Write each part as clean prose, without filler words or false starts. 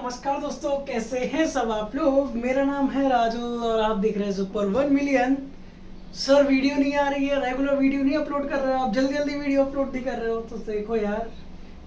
नमस्कार दोस्तों, कैसे हैं सब आप लोग। मेरा नाम है राजुल और आप देख रहे हैं सुपर 1 मिलियन। सर वीडियो नहीं आ रही है, रेगुलर वीडियो नहीं अपलोड कर रहे हो आप, जल्दी जल्दी वीडियो अपलोड नहीं कर रहे हो। तो देखो यार,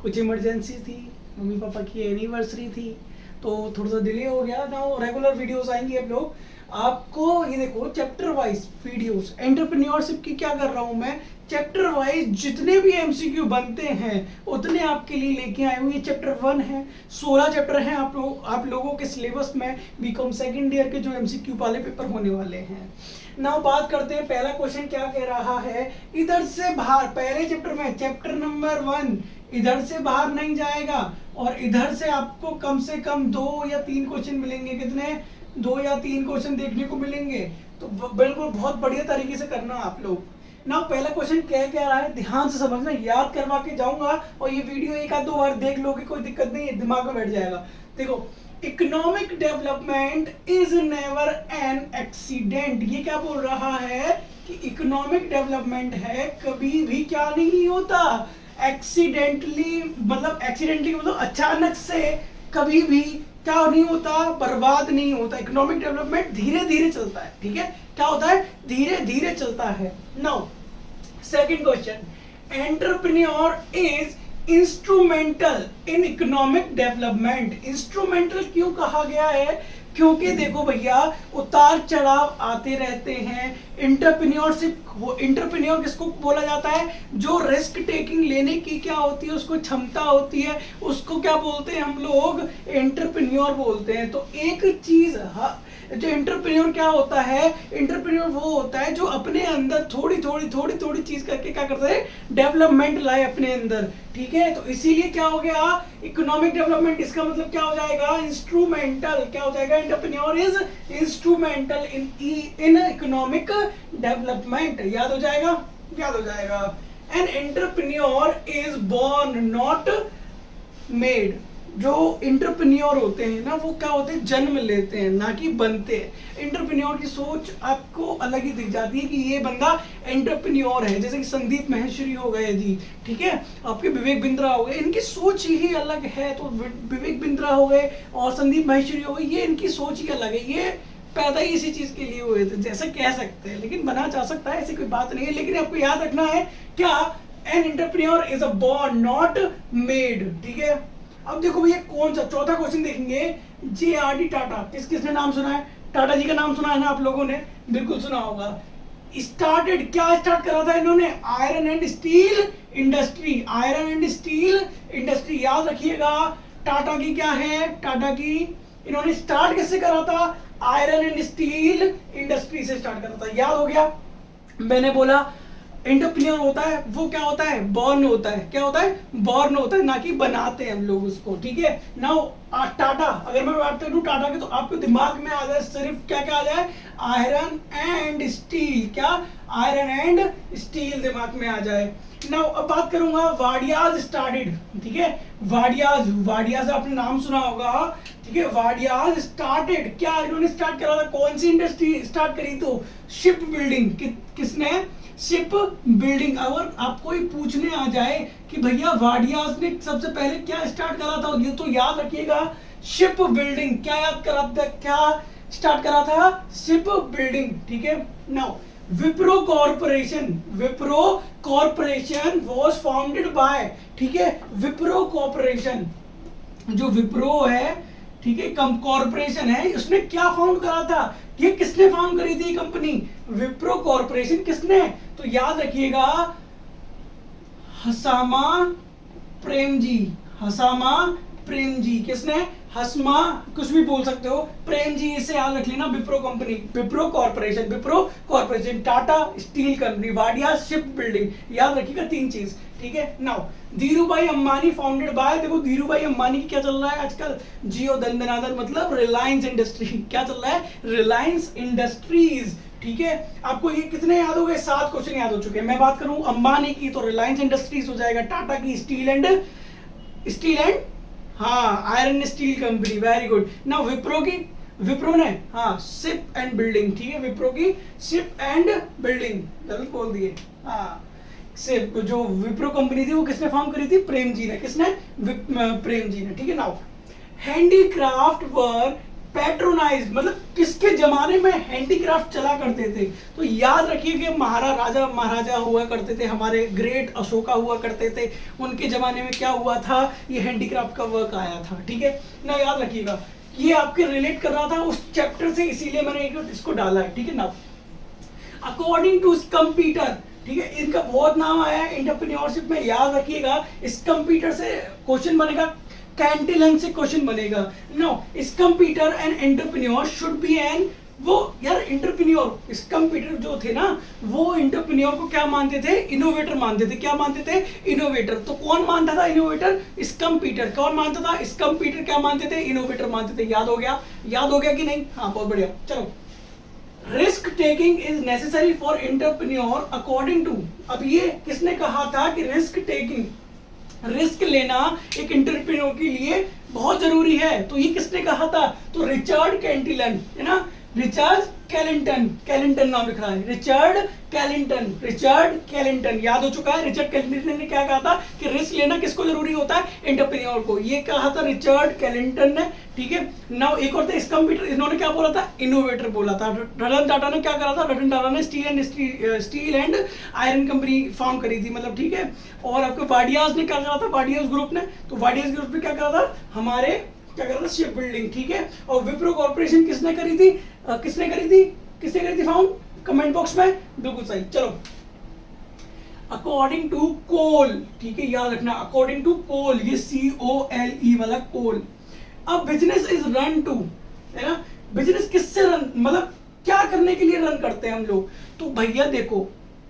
कुछ इमरजेंसी थी, मम्मी पापा की एनिवर्सरी थी तो थोड़ा सा डिले हो गया ना। रेगुलर वीडियोस आएंगी अब लोग आपको। ये देखो चैप्टर वाइज वीडियोस, एंटरप्रेन्योरशिप की क्या कर रहा हूँ मैं, चैप्टर वाइज जितने भी एमसीक्यू बनते हैं उतने आपके लिए लेके आए हुए। ये चैप्टर 1 है, 16 चैप्टर हैं आप लोगों के सिलेबस में बीकॉम सेकंड ईयर के जो एमसीक्यू वाले पेपर होने वाले हैं। नाउ बात करते हैं, पहला क्वेश्चन क्या कह रहा है, इधर से बाहर, पहले चैप्टर में चैप्टर नंबर 1 इधर से बाहर नहीं जाएगा और इधर से आपको कम से कम 2 या 3 क्वेश्चन मिलेंगे। कितने? 2 या 3 क्वेश्चन देखने को मिलेंगे। तो बिल्कुल बहुत बढ़िया तरीके से करना आप लोग ना। पहला क्वेश्चन क्या कह रहा है, ध्यान से समझना, याद करवा के जाऊंगा और ये वीडियो एक आध 2 बार देख लोगे, कोई दिक्कत नहीं है, दिमाग में बैठ जाएगा। देखो, economic development is never an accident. ये क्या बोल रहा है कि इकोनॉमिक डेवलपमेंट है, कभी भी क्या नहीं होता, एक्सीडेंटली। मतलब अचानक से कभी भी क्या नहीं होता, बर्बाद नहीं होता। इकोनॉमिक डेवलपमेंट धीरे धीरे चलता है, ठीक है। क्या होता है? धीरे धीरे चलता है। Now second question, entrepreneur is instrumental in economic development. Instrumental क्यों कहा गया है? क्योंकि देखो भैया, उतार चढ़ाव आते रहते हैं। इंटरप्रेन्योर किसको बोला जाता है? जो रिस्क टेकिंग लेने की क्या होती है, उसको क्षमता होती है, उसको क्या बोलते हैं हम लोग? एंटरप्रेन्योर बोलते हैं। तो एक चीज, जो एंटरप्रेन्योर क्या होता है, एंटरप्रेन्योर वो होता है जो अपने अंदर थोड़ी थोड़ी चीज करके क्या करता है, डेवलपमेंट लाए अपने अंदर, ठीक है। तो इसीलिए क्या हो गया, इकोनॉमिक डेवलपमेंट, इसका मतलब क्या हो जाएगा, इंस्ट्रूमेंटल। क्या हो जाएगा? Entrepreneur is instrumental in economic development. याद हो जाएगा, याद हो जाएगा। An entrepreneur is born not made. जो इंटरप्रेन्योर होते हैं ना, वो क्या होते हैं, जन्म लेते हैं, ना कि बनते हैं। इंटरप्रेन्योर की सोच आपको अलग ही दिख जाती है कि ये बंदा एंटरप्रेन्योर है। जैसे कि संदीप माहेश्वरी हो गए जी, ठीक है, आपके विवेक बिंद्रा हो गए, इनकी सोच ही अलग है। तो विवेक बिंद्रा हो गए और संदीप माहेश्वरी हो गए, ये इनकी सोच ही अलग है। ये पैदा ही इसी चीज के लिए हुए थे, जैसे कह सकते हैं, लेकिन बना जा सकता है, ऐसी कोई बात नहीं है। लेकिन आपको याद रखना है क्या, N entrepreneur is a born not made, ठीक है। अब देखो भैया, कौन सा चौथा क्वेश्चन देखेंगे, JRD टाटा। किसने नाम सुना है? टाटा जी का नाम सुना है ना आप लोगों ने, बिल्कुल सुना होगा। स्टार्टेड, क्या स्टार्ट करा था इन्होंने? Iron and steel industry. Iron and steel industry, याद रखिएगा। टाटा की क्या है, टाटा की इन्होंने स्टार्ट किससे करा था? आयरन एंड स्टील इंडस्ट्री से स्टार्ट करा था। याद हो गया। मैंने बोला एंटरप्रेन्योर होता है वो क्या होता है, बॉर्न होता है। क्या होता है? बॉर्न होता है, ना कि बनाते हैं हम लोग उसको, ठीक है। नाउ टाटा, अगर मैं बात करूं टाटा की, तो आपके दिमाग में आ जाए सिर्फ क्या क्या आ जाए, आयरन एंड स्टील। क्या? आयरन एंड स्टील दिमाग में आ जाए। नाउ अब बात करूंगा, वाडियाज स्टार्टेड, ठीक है। वाडियाज आपने नाम सुना होगा, ठीक है। वाडियाज स्टार्टेड, क्या इन्होंने स्टार्ट करा था, कौन सी इंडस्ट्री स्टार्ट करी? तो शिप बिल्डिंग। किसने? Ship building. अगर आपको ही पूछने आ जाए कि भैया वाडियाज ने सबसे पहले क्या स्टार्ट करा था, ये तो याद रखिएगा, शिप बिल्डिंग। क्या याद करा था, क्या स्टार्ट करा था? शिप बिल्डिंग, ठीक है। Now Wipro corporation, Wipro corporation was founded by, ठीक है, विप्रो कॉर्पोरेशन। जो विप्रो है, ठीक है, कॉर्पोरेशन है, उसने क्या फाउंड करा था, ये किसने फाउंड करी थी कंपनी? विप्रो कॉर्पोरेशन। किसने? तो याद रखिएगा, हसामा प्रेमजी। हसामा प्रेमजी। किसने? हसमा, कुछ भी बोल सकते हो, प्रेम जी, इसे याद रख लेना। Wipro company, Wipro corporation, Wipro corporation, Tata steel company, Wadia ship building. याद रखिएगा 3 चीज, ठीक है। Now Dhirubhai Ambani founded by, देखो धीरूभाई अंबानी की क्या चल रहा है आजकल, जियो दंदनादन, मतलब रिलायंस इंडस्ट्री। क्या चल रहा है? रिलायंस इंडस्ट्रीज, ठीक है। आपको ये कितने याद हो गए? 7 क्वेश्चन याद हो चुके हैं। मैं बात करूं अंबानी की तो रिलायंस इंडस्ट्रीज हो जाएगा, टाटा की स्टील एंड हाँ, iron steel company, very good. ना विप्रो की, विप्रो ने हाँ शिप एंड बिल्डिंग, ठीक है, विप्रो की शिप एंड बिल्डिंग, गलत बोल दिए। हाँ, शिप, जो विप्रो कंपनी थी वो किसने फॉर्म करी थी? प्रेम जी ने। किसने? प्रेम जी ने, ठीक है। नाउ हैंडीक्राफ्ट वर पैट्रोनाइज, मतलब किसके जमाने में हैंडीक्राफ्ट चला करते थे? तो याद रखिए कि महाराजा हुआ करते थे, हमारे ग्रेट अशोका हुआ करते थे, उनके जमाने में क्या हुआ था, ये हैंडीक्राफ्ट का वर्क आया था। ठीक है ना, याद रखिएगा, ये आपके रिलेट कर रहा था उस चैप्टर से, इसीलिए मैंने इसको डाला है। ठीक है ना, अकॉर्डिंग टू स्कम्पीटर, ठीक है, इनका बहुत नाम आया है एंटरप्रेन्योरशिप में, याद रखिएगा। स्कम्पीटर से क्वेश्चन बनेगा, कैंटिलन से क्वेश्चन बनेगा। No, Schumpeter and entrepreneur should be an, वो यार एंटरप्रेन्योर, स्कम्पीटर जो थे ना, वो एंटरप्रेन्योर को क्या मानते थे? इनोवेटर मानते थे। क्या मानते थे? इनोवेटर। तो कौन मानता था इनोवेटर? स्कम्पीटर। कौन मानता था? स्कम्पीटर। क्या मानते थे? इनोवेटर मानते थे। याद हो गया? याद हो गया कि नहीं? हाँ, बहुत बढ़िया। चलो, risk taking is necessary for entrepreneur according to, अब ये किसने कहा था कि रिस्क टेकिंग, रिस्क लेना एक एंटरप्रेन्योर के लिए बहुत जरूरी है? तो ये किसने कहा था? तो रिचर्ड कैंटिलन, है ना, रिचर्ड कैलिंटन नाम लिख रहा है, रिचर्ड कैलिंटन, याद हो चुका है। रिचर्ड कैलिंटन ने क्या कहा था कि रिस्क लेना किसको जरूरी होता है? एंटरप्रेन्योर को। ये कहा था रिचर्ड कैलिंटन ने। ठीक है, नाउ एक और थे स्कम्पीटर, इन्होंने क्या बोला था? इनोवेटर बोला था। रतन टाटा ने क्या करा था? रतन टाटा ने steel and iron company found करी थी, मतलब। ठीक है, और आपके वाडियाज ने क्या करा था? वाडियाज ग्रुप ने, तो वाडियाज ग्रुप ने क्या करा था? हमारे क्या करा था? Ship building. ठीक है, और विप्रो कॉर्पोरेशन किसने करी थी? किसने करी थी फाउंड? कमेंट बॉक्स में बिल्कुल सही। चलो, अकॉर्डिंग टू कोल, ठीक है, याद रखना, अकॉर्डिंग टू कोल, ये COLE वाला कोल। अब बिजनेस इज रन टू, है ना, बिजनेस किससे रन, मतलब क्या करने के लिए रन करते हैं हम लोग? तो भैया देखो,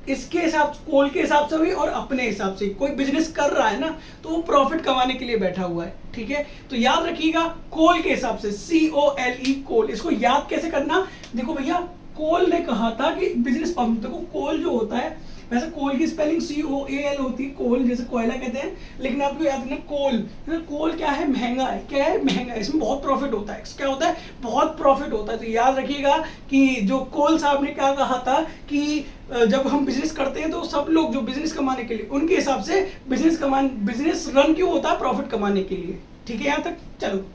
इसके हिसाब से, कोल के हिसाब से भी और अपने हिसाब से, कोई बिजनेस कर रहा है ना, तो वो प्रॉफिट कमाने के लिए बैठा हुआ है। ठीक है, तो याद रखिएगा, कोल के हिसाब से, COLE, कोल। इसको याद कैसे करना? देखो भैया, कोल ने कहा था कि बिजनेस पंप, देखो कोल जो होता है, वैसे कोल की स्पेलिंग COAL होती है, कोल जैसे कोयला कहते हैं, लेकिन आपको याद रखना कोल, कोल क्या है? महंगा है। क्या है? महंगा है, इसमें बहुत प्रॉफिट होता है। क्या होता है? बहुत प्रॉफिट होता है। तो याद रखिएगा कि जो कोल साहब ने क्या कहा था कि जब हम बिजनेस करते हैं तो सब लोग जो बिजनेस कमाने के लिए, उनके हिसाब से बिजनेस रन क्यों होता है? प्रॉफिट कमाने के लिए। ठीक है, यहां तक। चलो,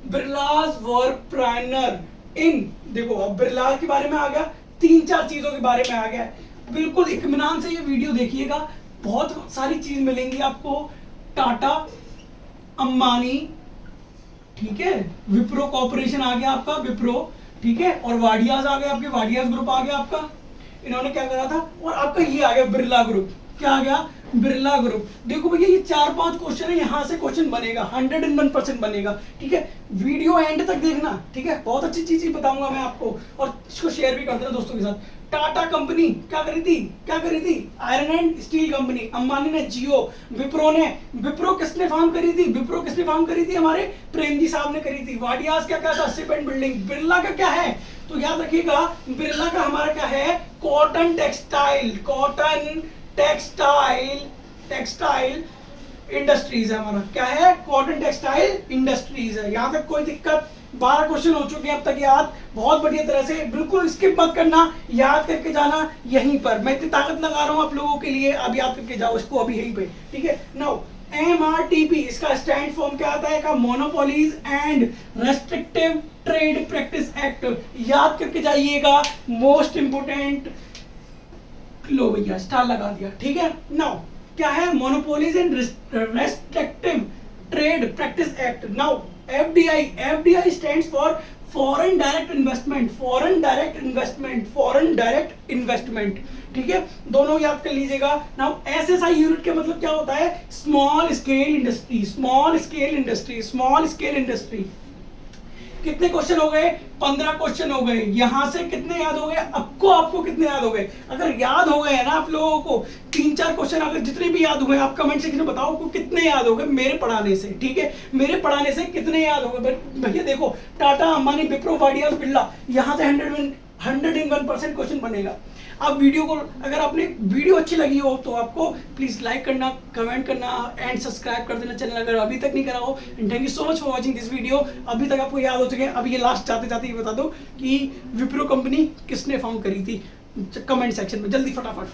बिरलाज वर प्राइनर इन, देखो अब बिरला के बारे में आ गया, 3-4 चीजों के बारे में आ गया। बिल्कुल इत्मीनान से ये वीडियो देखिएगा, बहुत सारी चीज मिलेंगी आपको। टाटा, अंबानी, ठीक है, विप्रो कॉर्पोरेशन आ गया आपका, विप्रो, ठीक है, और वाडियाज आ गया, आपके वाडियाज ग्रुप आ गया आपका, इन्होंने क्या करा था, और आपका ये आ गया बिरला ग्रुप। क्या आ गया? बिरला ग्रुप। देखो भैया, ये 4-5 क्वेश्चन है, यहाँ से क्वेश्चन बनेगा, 101% बनेगा। ठीक है, वीडियो एंड तक देखना। ठीक है, बहुत अच्छी चीज बताऊंगा मैं आपको, और इसको शेयर भी कर देना दोस्तों के साथ। टाटा कंपनी क्या करी थी? Iron and steel company. Ambani ने जियो। विप्रो किसने फार्म करी थी? हमारे प्रेम जी साहब ने करी थी। वाडियाज क्या था? Ship and building. बिरला का क्या है? तो याद रखिएगा, बिरला का हमारा क्या है? कॉटन टेक्सटाइल इंडस्ट्रीज है हमारा। क्या है? कॉटन टेक्सटाइल इंडस्ट्रीज है। यहां तक कोई दिक्कत? 12 क्वेश्चन हो चुके हैं अब तक याद, बहुत बढ़िया तरह से, बिल्कुल स्किप मत करना, याद करके जाना यहीं पर। मैं इतनी ताकत लगा रहा हूं आप लोगों के लिए, अब याद करके जाओ इसको अभी यहीं पे। ठीक है, नाउ MRTP, इसका स्टैंड फॉर्म क्या आता है? का monopolies and restrictive trade practice act. याद करके जाइएगा, मोस्ट इंपोर्टेंट। लो भैया, स्टार लगा दिया। ठीक है, नाउ क्या है? Monopolies and restrictive trade practice act. Now FDI stands for foreign direct investment। ठीक है, दोनों याद कर लीजिएगा। नाउ SSI यूनिट के मतलब क्या होता है? Small scale industry. कितने क्वेश्चन हो गए? 15 क्वेश्चन हो गए। यहां से कितने याद हो गए आपको कितने याद हो गए? अगर याद हो गए ना आप लोगों को 3-4 क्वेश्चन, अगर जितने भी याद हुए आप कमेंट सेक्शन में बताओ आपको कितने याद हो गए मेरे पढ़ाने से। ठीक है, मेरे पढ़ाने से कितने याद हो गए भैया? देखो, टाटा, अंबानी, विप्रो, वाडियाज, बिरला, यहां से 101% क्वेश्चन बनेगा। अब वीडियो को, अगर आपने वीडियो अच्छी लगी हो तो आपको प्लीज लाइक करना, कमेंट करना एंड सब्सक्राइब कर देना चैनल अगर अभी तक नहीं करा हो। And thank you so much for watching this video. अभी तक आपको याद हो चुके हैं। अब ये लास्ट जाते ये बता दो कि विप्रो कंपनी किसने फाउंड करी थी, कमेंट सेक्शन में जल्दी फटाफट।